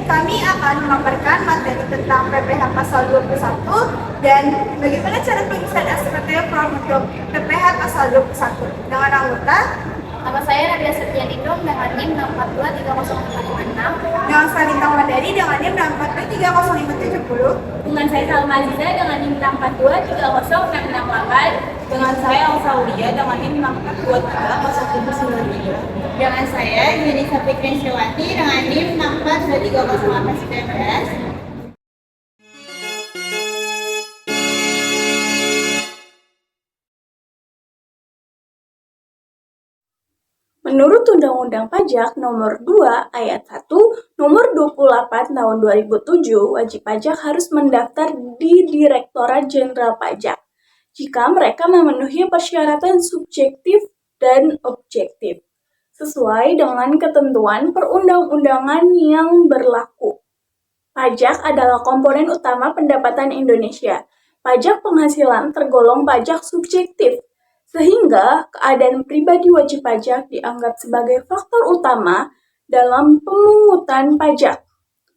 kami akan memaparkan materi tentang PPh pasal 21 dan bagaimana cara pengisian SPT form untuk PPh pasal 21 dengan anggota. Nama saya Nadia Setianindung dengan NIM 6423056. Dengan saya Lintang Madani dengan NIM 6423070. Dengan saya Salma Aziza dengan NIM 6423068. Dengan saya Elsa Aulia dengan NIM 6430793. Dengan saya Yunisa Fikrisyawati dengan NIM 6423018. Menurut Undang-Undang Pajak Nomor 2 Ayat 1 Nomor 28 Tahun 2007, wajib pajak harus mendaftar di Direktorat Jenderal Pajak jika mereka memenuhi persyaratan subjektif dan objektif sesuai dengan ketentuan perundang-undangan yang berlaku. Pajak adalah komponen utama pendapatan Indonesia. Pajak penghasilan tergolong pajak subjektif, sehingga keadaan pribadi wajib pajak dianggap sebagai faktor utama dalam pemungutan pajak.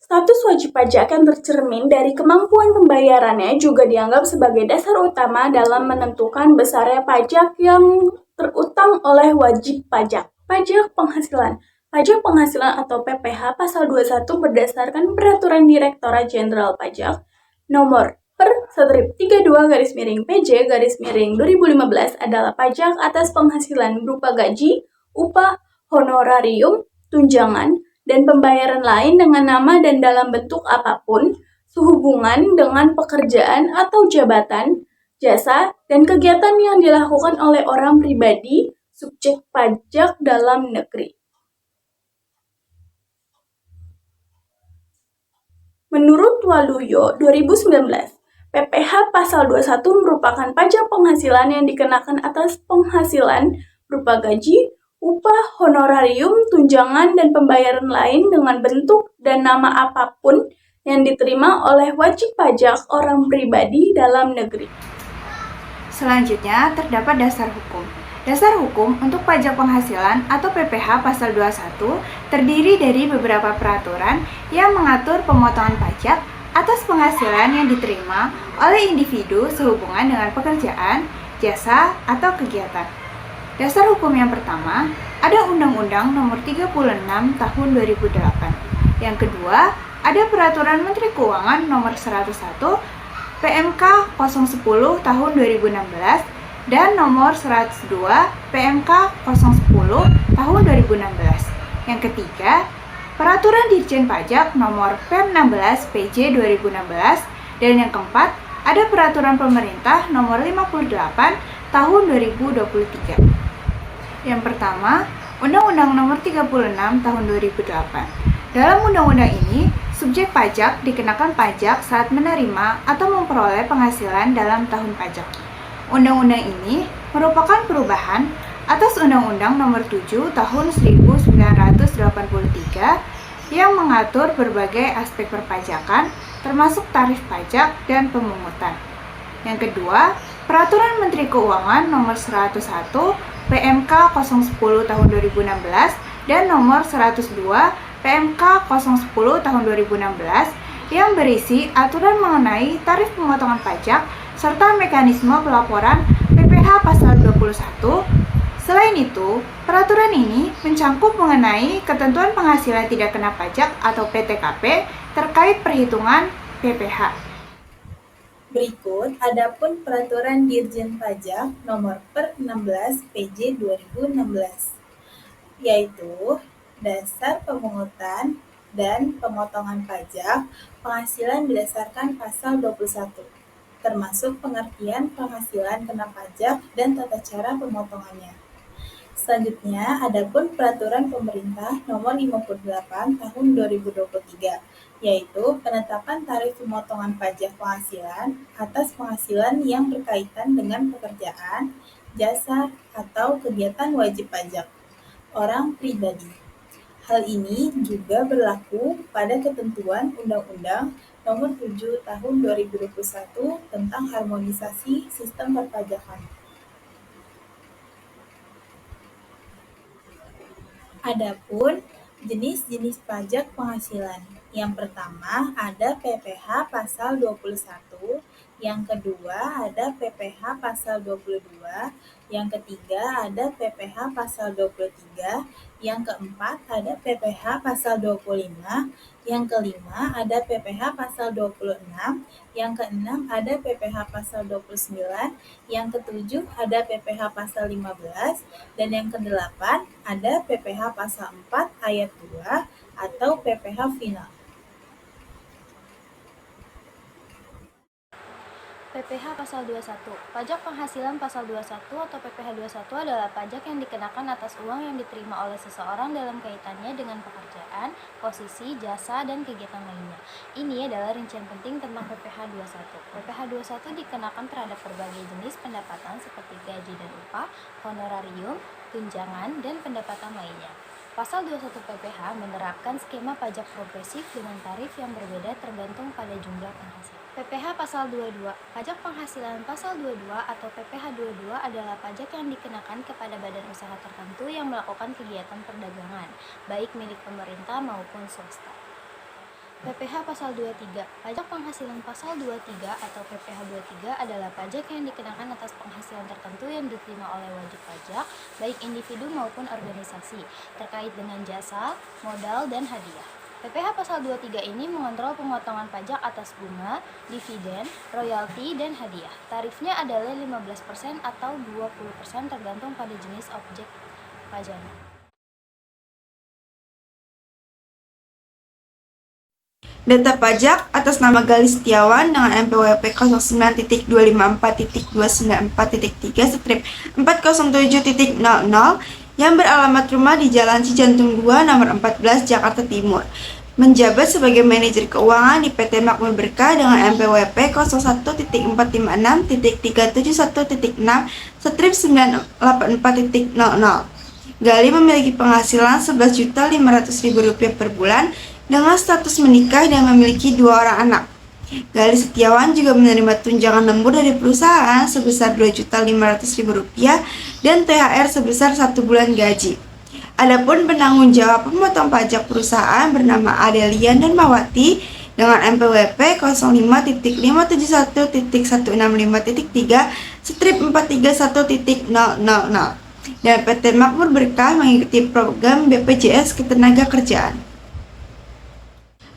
Status wajib pajak yang tercermin dari kemampuan pembayarannya juga dianggap sebagai dasar utama dalam menentukan besarnya pajak yang terutang oleh wajib pajak. Pajak penghasilan. Pajak penghasilan atau PPh pasal 21 berdasarkan Peraturan Direktorat Jenderal Pajak Nomor Per/3-PJ/2015 adalah pajak atas penghasilan berupa gaji, upah, honorarium, tunjangan, dan pembayaran lain dengan nama dan dalam bentuk apapun sehubungan dengan pekerjaan atau jabatan, jasa, dan kegiatan yang dilakukan oleh orang pribadi subjek pajak dalam negeri. Menurut Waluyo 2019, PPh pasal 21 merupakan pajak penghasilan yang dikenakan atas penghasilan berupa gaji, upah, honorarium, tunjangan, dan pembayaran lain dengan bentuk dan nama apapun yang diterima oleh wajib pajak orang pribadi dalam negeri. Selanjutnya, terdapat dasar hukum. Dasar hukum untuk pajak penghasilan atau PPh pasal 21 terdiri dari beberapa peraturan yang mengatur pemotongan pajak atas penghasilan yang diterima oleh individu sehubungan dengan pekerjaan, jasa, atau kegiatan. Dasar hukum yang pertama, ada Undang-Undang Nomor 36 Tahun 2008. Yang kedua, ada Peraturan Menteri Keuangan Nomor 101 PMK 010 Tahun 2016 dan Nomor 102 PMK 010 Tahun 2016. Yang ketiga, Peraturan Dirjen Pajak Nomor Pem 16 PJ 2016 dan yang keempat, ada Peraturan Pemerintah Nomor 58 Tahun 2023. Yang pertama, Undang-Undang Nomor 36 Tahun 2008. Dalam undang-undang ini, subjek pajak dikenakan pajak saat menerima atau memperoleh penghasilan dalam tahun pajak. Undang-undang ini merupakan perubahan atas Undang-Undang Nomor 7 Tahun 1983 yang mengatur berbagai aspek perpajakan, termasuk tarif pajak dan pemungutan. Yang kedua, Peraturan Menteri Keuangan Nomor 101 PMK 010 Tahun 2016 dan Nomor 102 PMK 010 Tahun 2016 yang berisi aturan mengenai tarif pemotongan pajak serta mekanisme pelaporan PPh pasal 21. Selain itu, peraturan ini mencangkup mengenai ketentuan penghasilan tidak kena pajak atau PTKP terkait perhitungan PPh. Berikut adapun Peraturan Dirjen Pajak Nomor Per-16 PJ 2016, yaitu dasar pemungutan dan pemotongan pajak penghasilan berdasarkan pasal 21, termasuk pengertian penghasilan kena pajak dan tata cara pemotongannya. Selanjutnya, adapun Peraturan Pemerintah Nomor 58 Tahun 2023, yaitu penetapan tarif pemotongan pajak penghasilan atas penghasilan yang berkaitan dengan pekerjaan, jasa, atau kegiatan wajib pajak orang pribadi. Hal ini juga berlaku pada ketentuan Undang-Undang Nomor 7 Tahun 2021 tentang harmonisasi sistem perpajakan. Adapun Jenis-jenis pajak penghasilan. Yang pertama ada PPh pasal 21, yang kedua ada PPh pasal 22, yang ketiga ada PPh pasal 23, yang keempat ada PPh pasal 25, yang kelima ada PPh pasal 26, yang keenam ada PPh pasal 29, yang ketujuh ada PPh pasal 15, dan yang kedelapan ada PPh pasal 4 ayat 2 atau PPh final. PPh pasal 21. Pajak penghasilan pasal 21 atau PPh 21 adalah pajak yang dikenakan atas uang yang diterima oleh seseorang dalam kaitannya dengan pekerjaan, posisi, jasa, dan kegiatan lainnya. Ini adalah rincian penting tentang PPh 21. PPh 21 dikenakan terhadap berbagai jenis pendapatan seperti gaji dan upah, honorarium, tunjangan, dan pendapatan lainnya. Pasal 21 PPh menerapkan skema pajak progresif dengan tarif yang berbeda tergantung pada jumlah penghasilan. PPh pasal 22. Pajak penghasilan pasal 22 atau PPh 22 adalah pajak yang dikenakan kepada badan usaha tertentu yang melakukan kegiatan perdagangan, baik milik pemerintah maupun swasta. PPh pasal 23. Pajak penghasilan pasal 23 atau PPh 23 adalah pajak yang dikenakan atas penghasilan tertentu yang diterima oleh wajib pajak, baik individu maupun organisasi, terkait dengan jasa, modal, dan hadiah. PPh pasal 23 ini mengontrol pemotongan pajak atas bunga, dividen, royalti, dan hadiah. Tarifnya adalah 15% atau 20% tergantung pada jenis objek pajak. Data pajak atas nama Gali Setiawan dengan NPWP 09.254.294.3 strip 407.00 yang beralamat rumah di Jalan Cijantung 2 nomor 14 Jakarta Timur. Menjabat sebagai manajer keuangan di PT Makmur Berkah dengan NPWP 01.456.371.6 strip 984.00. Gali memiliki penghasilan Rp11.500.000 per bulan dengan status menikah dan memiliki 2 orang anak. Gali Setiawan juga menerima tunjangan lembur dari perusahaan sebesar Rp2.500.000 dan THR sebesar 1 bulan gaji. Adapun penanggung jawab pemotong pajak perusahaan bernama Adelian dan Mawati dengan NPWP 05.571.165.3 strip 431.000 dan PT Makmur Berkah mengikuti program BPJS Ketenagakerjaan.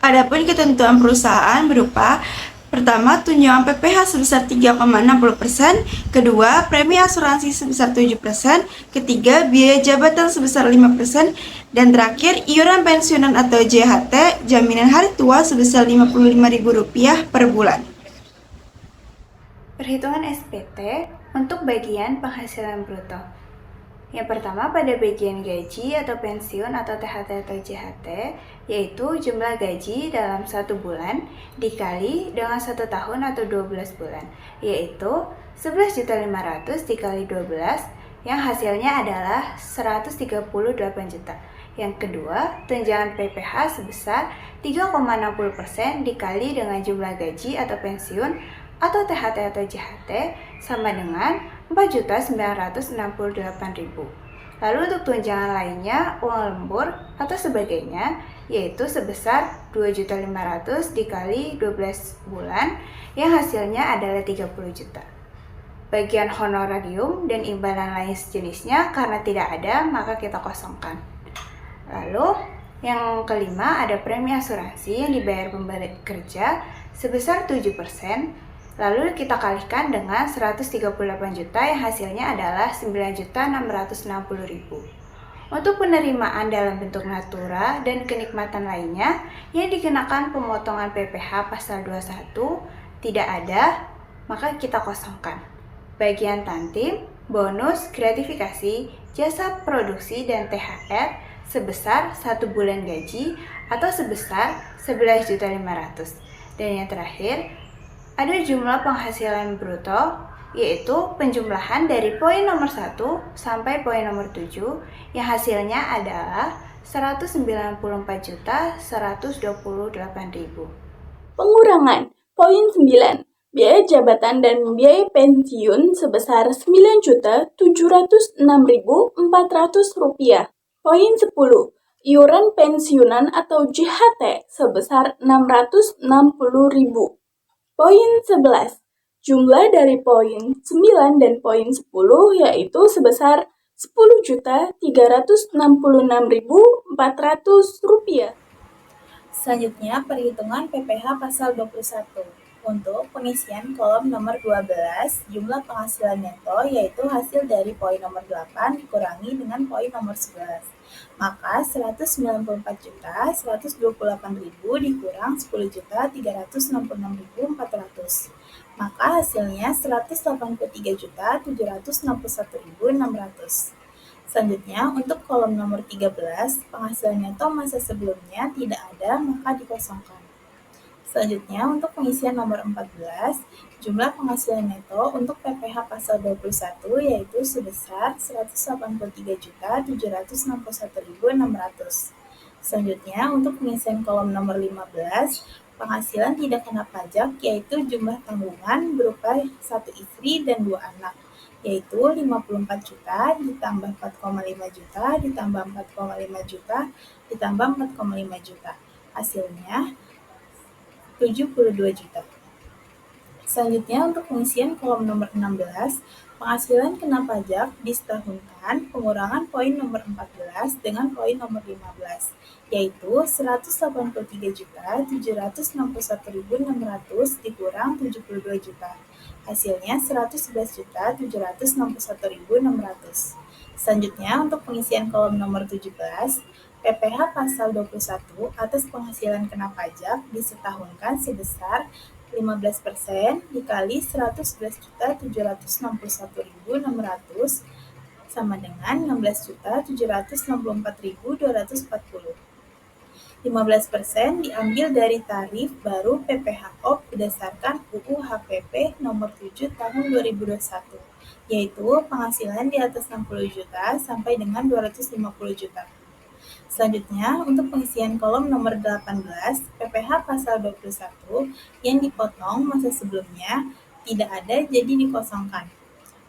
Adapun ketentuan perusahaan berupa: pertama, tunjangan PPh sebesar 3,60%, kedua, premi asuransi sebesar 7%, ketiga, biaya jabatan sebesar 5%, dan terakhir, iuran pensiunan atau JHT, jaminan hari tua sebesar Rp55.000 per bulan. Perhitungan SPT untuk bagian penghasilan bruto. Yang pertama pada bagian gaji atau pensiun atau THT atau JHT, yaitu jumlah gaji dalam 1 bulan dikali dengan 1 tahun atau 12 bulan, yaitu 11.500 dikali 12 yang hasilnya adalah 138 juta. Yang kedua, tunjangan PPh sebesar 3,60% dikali dengan jumlah gaji atau pensiun atau THT atau JHT sama dengan 4.968.000. Lalu untuk tunjangan lainnya, uang lembur atau sebagainya, yaitu sebesar 2.500.000 dikali 12 bulan yang hasilnya adalah 30 juta. Bagian honorarium dan imbalan lain sejenisnya karena tidak ada maka kita kosongkan. Lalu yang kelima ada premi asuransi yang dibayar pemberi kerja sebesar 7%. Lalu kita kalikan dengan 138 juta yang hasilnya adalah 9.660.000. Untuk penerimaan dalam bentuk natura dan kenikmatan lainnya yang dikenakan pemotongan PPh pasal 21 tidak ada, maka kita kosongkan. Bagian tantim, bonus, gratifikasi, jasa produksi, dan THR sebesar 1 bulan gaji atau sebesar 11.500.000. Dan yang terakhir, ada jumlah penghasilan bruto, yaitu penjumlahan dari poin nomor 1 sampai poin nomor 7 yang hasilnya adalah 194.128.000. Pengurangan. Poin 9. Biaya jabatan dan biaya pensiun sebesar Rp9.706.400. Poin 10. iuran pensiunan atau JHT sebesar Rp660.000. Poin 11. Jumlah dari poin 9 dan poin 10 yaitu sebesar Rp10.366.400. Selanjutnya, perhitungan PPh pasal 21. Untuk pengisian kolom nomor 12, jumlah penghasilan neto yaitu hasil dari poin nomor 8 dikurangi dengan poin nomor 11. Maka 194.128.000 dikurang 10.366.400. Maka hasilnya 183.761.600. Selanjutnya, untuk kolom nomor 13, penghasilan neto masa sebelumnya tidak ada, maka dikosongkan. Selanjutnya, untuk pengisian nomor 14, jumlah penghasilan neto untuk PPh pasal 21 yaitu sebesar 183.761.600. Selanjutnya, untuk pengisian kolom nomor 15, penghasilan tidak kena pajak yaitu jumlah tanggungan berupa 1 istri dan 2 anak, yaitu 54 juta ditambah 4,5 juta ditambah 4,5 juta ditambah 4,5 juta. Hasilnya 72 juta. Selanjutnya, untuk pengisian kolom nomor 16, penghasilan kena pajak disetahunkan pengurangan poin nomor 14 dengan poin nomor 15, yaitu 183.761.600 dikurang 72 juta. Hasilnya 111.761.600. Selanjutnya, untuk pengisian kolom nomor 17, PPh pasal 21 atas penghasilan kena pajak disetahunkan sebesar 15% dikali 111.761.600 sama dengan 16.764.240. 15% diambil dari tarif baru PPh-OP berdasarkan UU HPP nomor 7 tahun 2021, yaitu penghasilan di atas 60 juta sampai dengan 250 juta. Selanjutnya, untuk pengisian kolom nomor 18, PPh pasal 21 yang dipotong masa sebelumnya tidak ada jadi dikosongkan.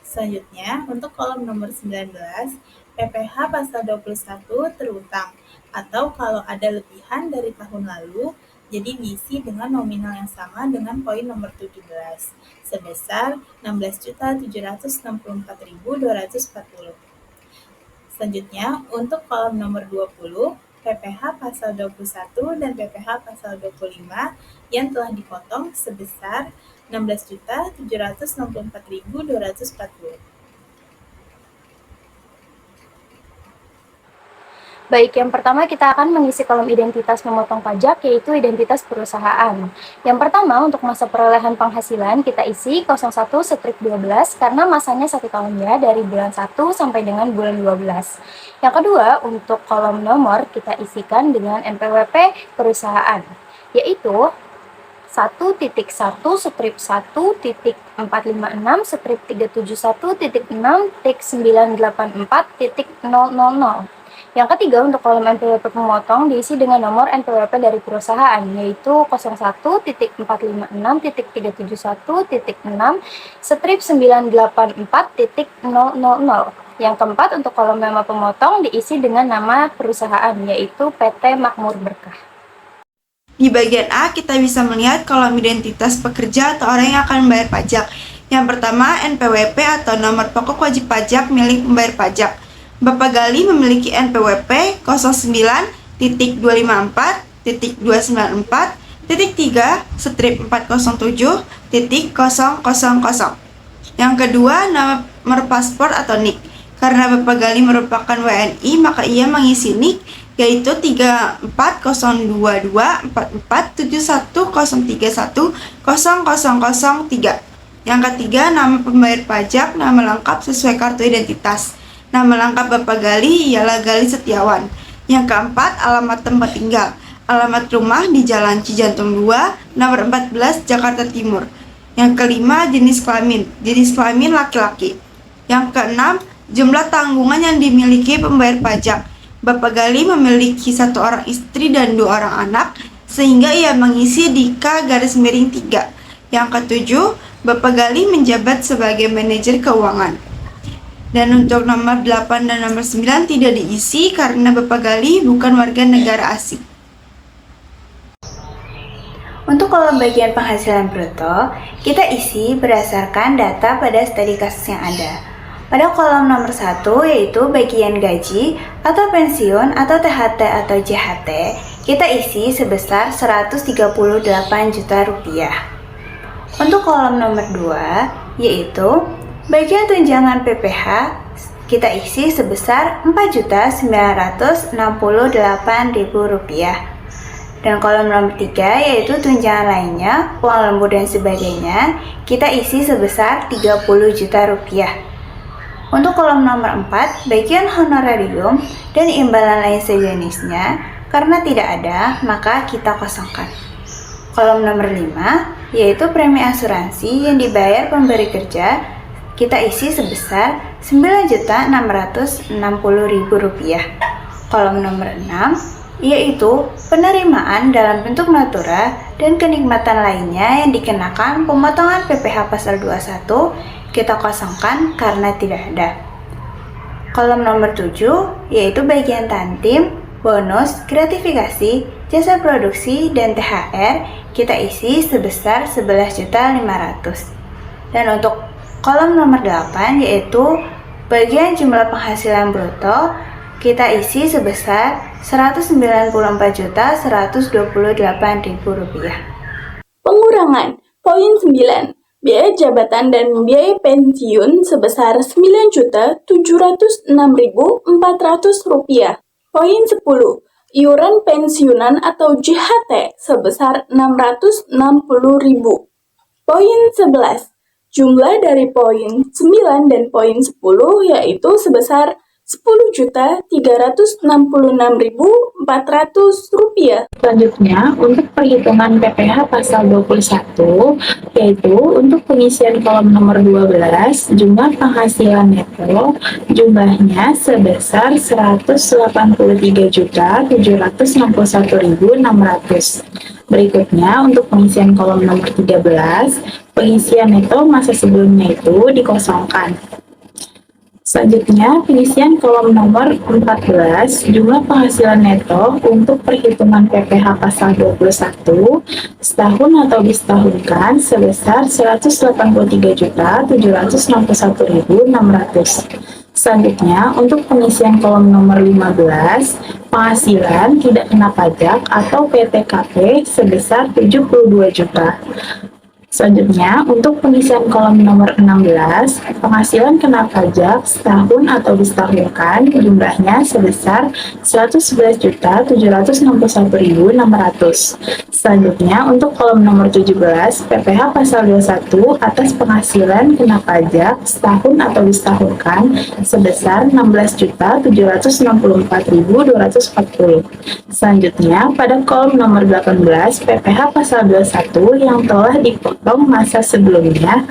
Selanjutnya, untuk kolom nomor 19, PPh pasal 21 terutang, atau kalau ada lebihan dari tahun lalu, jadi diisi dengan nominal yang sama dengan poin nomor 17, sebesar 16.764.240. Selanjutnya, untuk kolom nomor 20, PPh pasal 21 dan PPh pasal 25 yang telah dipotong sebesar 16.764.240. Baik, yang pertama kita akan mengisi kolom identitas memotong pajak, yaitu identitas perusahaan. Yang pertama, untuk masa perolehan penghasilan, kita isi 01/12 karena masanya 1 tahun ya, dari bulan 1 sampai dengan bulan 12. Yang kedua, untuk kolom nomor, kita isikan dengan NPWP perusahaan, yaitu 1.1/371.456.984.000. Yang ketiga, untuk kolom NPWP pemotong diisi dengan nomor NPWP dari perusahaan, yaitu 01.456.371.6/984.000. Yang keempat, untuk kolom nama pemotong diisi dengan nama perusahaan, yaitu PT Makmur Berkah. Di bagian A, kita bisa melihat kolom identitas pekerja atau orang yang akan membayar pajak. Yang pertama, NPWP atau nomor pokok wajib pajak milik pembayar pajak. Bapak Gali memiliki NPWP 09.254.294.3/407.000. Yang kedua, nomor paspor atau NIK. Karena Bapak Gali merupakan WNI, maka ia mengisi NIK yaitu 3402247103100003. Yang ketiga, nama pembayar pajak, nama lengkap sesuai kartu identitas. Nama lengkap Bapak Gali ialah Gali Setiawan. Yang keempat, alamat tempat tinggal. Alamat rumah di Jalan Cijantung 2, nomor 14, Jakarta Timur. Yang kelima, jenis kelamin. Jenis kelamin laki-laki. Yang keenam, jumlah tanggungan yang dimiliki pembayar pajak. Bapak Gali memiliki 1 orang istri dan 2 orang anak, sehingga ia mengisi di K/3. Yang ketujuh, Bapak Gali menjabat sebagai manajer keuangan. Dan untuk nomor 8 dan nomor 9 tidak diisi karena Bapak Galih bukan warga negara asing. Untuk kolom bagian penghasilan bruto, kita isi berdasarkan data pada studi kasus yang ada. Pada kolom nomor 1 yaitu bagian gaji atau pensiun atau THT atau JHT, kita isi sebesar 138 juta rupiah. Untuk kolom nomor 2 yaitu bagian tunjangan PPh, kita isi sebesar Rp4.968.000. Dan kolom nomor 3 yaitu tunjangan lainnya, uang lembur dan sebagainya, kita isi sebesar 30 juta rupiah. Untuk kolom nomor 4, bagian honorarium dan imbalan lain sejenisnya, karena tidak ada, maka kita kosongkan. Kolom nomor 5 yaitu premi asuransi yang dibayar pemberi kerja, kita isi sebesar Rp9.660.000. Kolom nomor 6 yaitu penerimaan dalam bentuk natura dan kenikmatan lainnya yang dikenakan pemotongan PPh pasal 21, kita kosongkan karena tidak ada. Kolom nomor 7 yaitu bagian tantim, bonus, gratifikasi, jasa produksi, dan THR, kita isi sebesar 11.500.000. Dan untuk kolom nomor 8 yaitu bagian jumlah penghasilan bruto, kita isi sebesar Rp194.128.000. Pengurangan. Poin 9. Biaya jabatan dan biaya pensiun sebesar Rp9.706.400. Poin 10. Iuran pensiunan atau JHT sebesar Rp660.000. Poin 11. Jumlah dari poin 9 dan poin 10 yaitu sebesar Rp10.366.400. Selanjutnya, untuk perhitungan PPh pasal 21, yaitu untuk pengisian kolom nomor 12, jumlah penghasilan neto, jumlahnya sebesar Rp183.761.600. Berikutnya, untuk pengisian kolom nomor 13, pengisian neto masa sebelumnya itu dikosongkan. Selanjutnya, pengisian kolom nomor 14, jumlah penghasilan neto untuk perhitungan PPh pasal 21, setahun atau disetahunkan sebesar Rp183.761.600. Selanjutnya, untuk pengisian kolom nomor 15, penghasilan tidak kena pajak atau PTKP sebesar Rp72 juta. Selanjutnya, untuk pengisian kolom nomor 16, penghasilan kena pajak setahun atau disetahunkan jumlahnya sebesar Rp111.761.600. Selanjutnya, untuk kolom nomor 17, PPh pasal 21 atas penghasilan kena pajak setahun atau disetahunkan sebesar Rp16.764.240. Selanjutnya, pada kolom nomor 18, PPh pasal 21 yang telah dipotong masa sebelumnya,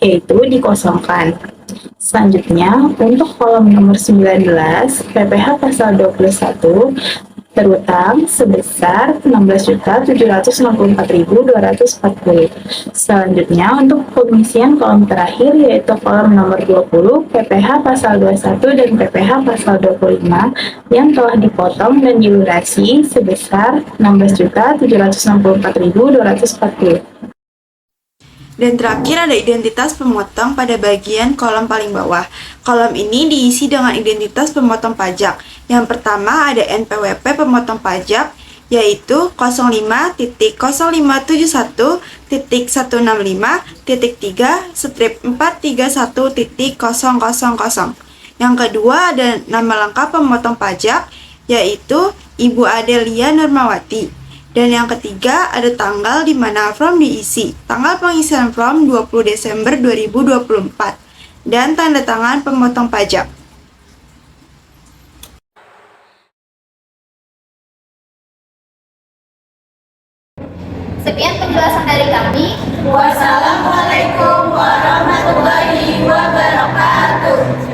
yaitu dikosongkan. Selanjutnya, untuk kolom nomor 19, PPh pasal 21 terutang sebesar Rp16.764.240. Selanjutnya, untuk pengisian kolom terakhir yaitu kolom nomor 20, PPh pasal 21 dan PPh pasal 25 yang telah dipotong dan dilunasi sebesar Rp16.764.240. Dan terakhir ada identitas pemotong pada bagian kolom paling bawah. Kolom ini diisi dengan identitas pemotong pajak. Yang pertama ada NPWP pemotong pajak, yaitu 05.05.165.3/431.000. Yang kedua ada nama lengkap pemotong pajak, yaitu Ibu Adelia Nurmawati. Dan yang ketiga ada tanggal di mana form diisi. Tanggal pengisian form 20 Desember 2024 dan tanda tangan pemotong pajak. Sekian penjelasan dari kami. Wassalamualaikum warahmatullahi wabarakatuh.